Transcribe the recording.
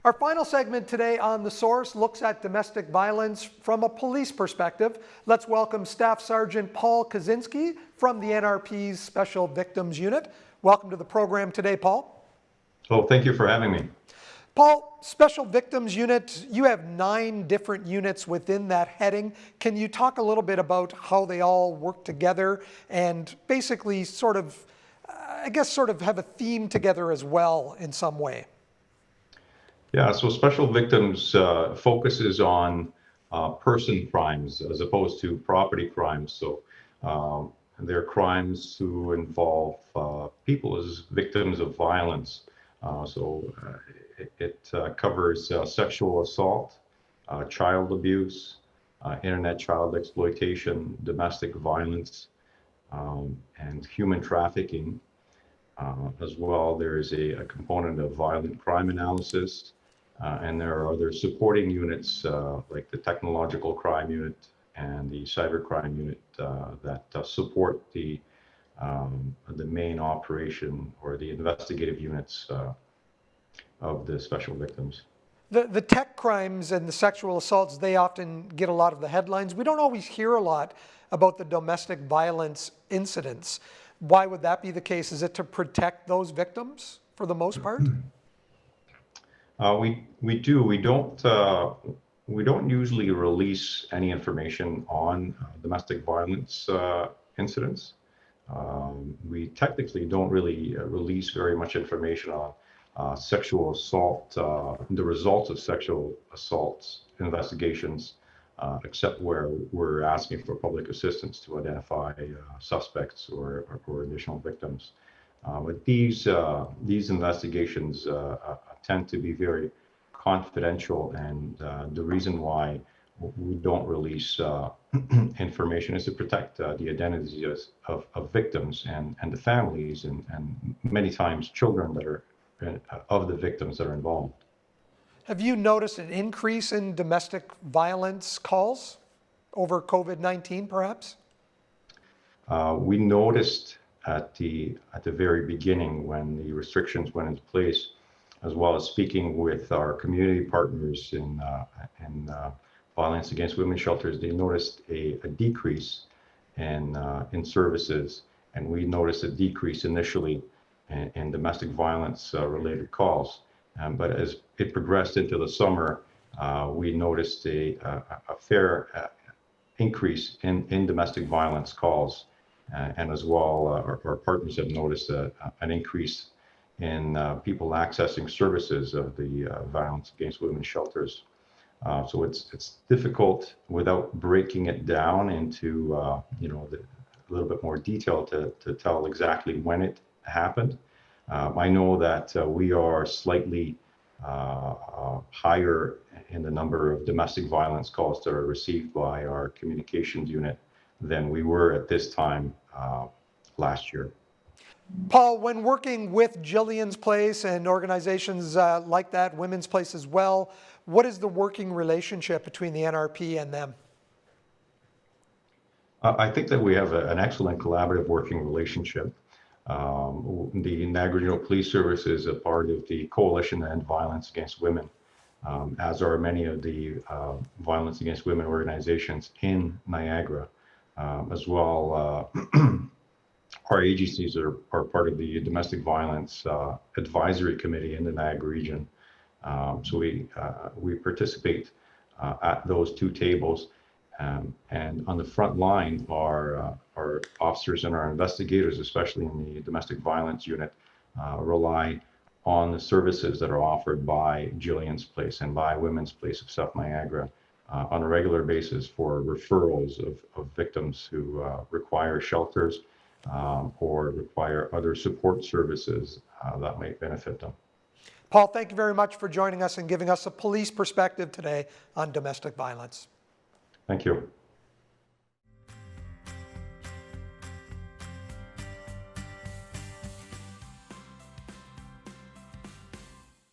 Our final segment today on The Source looks at domestic violence from a police perspective. Let's welcome Staff Sergeant Paul Koscinski from the NRP's Special Victims Unit. Welcome to the program today, Paul. Oh, thank you for having me. Paul, Special Victims Unit, you have 9 different units within that heading. Can you talk a little bit about how they all work together and basically sort of have a theme together as well in some way? Yeah, so Special Victims focuses on person crimes as opposed to property crimes. So they're crimes who involve people as victims of violence. It covers sexual assault, child abuse, internet child exploitation, domestic violence, and human trafficking. As well, there is a component of violent crime analysis, and there are other supporting units like the technological crime unit and the cybercrime unit that support the main operation or the investigative units of the special victims. The tech crimes and the sexual assaults, they often get a lot of the headlines. We don't always hear a lot about the domestic violence incidents. Why would that be the case? Is it to protect those victims for the most part? We do. We don't usually release any information on domestic violence incidents. We technically don't really release very much information on sexual assault, the results of sexual assaults investigations, except where we're asking for public assistance to identify suspects or additional victims. But these investigations tend to be very confidential, and the reason why we don't release information is to protect the identities of victims and the families and many times children that are of the victims that are involved. Have you noticed an increase in domestic violence calls over COVID-19 perhaps? We noticed at the very beginning when the restrictions went into place, as well as speaking with our community partners in violence against women shelters, they noticed a decrease in services, and we noticed a decrease initially in domestic violence related calls. But as it progressed into the summer, we noticed a fair increase in domestic violence calls. And as well, our partners have noticed an increase in people accessing services of the violence against women shelters. So it's difficult without breaking it down into a little bit more detail to tell exactly when it happened. I know that we are slightly higher in the number of domestic violence calls that are received by our communications unit than we were at this time last year. Paul, when working with Jillian's Place and organizations like that, Women's Place as well, what is the working relationship between the NRP and them? I think that we have an excellent collaborative working relationship. The Niagara Regional Police Service is a part of the Coalition to End Violence Against Women, as are many of the violence against women organizations in Niagara. As well, our agencies are part of the Domestic Violence Advisory Committee in the Niagara region. So we participate at those 2 tables. And on the front line are our officers and our investigators, especially in the domestic violence unit, rely on the services that are offered by Jillian's Place and by Women's Place of South Niagara on a regular basis for referrals of victims who require shelters or require other support services that might benefit them. Paul, thank you very much for joining us and giving us a police perspective today on domestic violence. Thank you.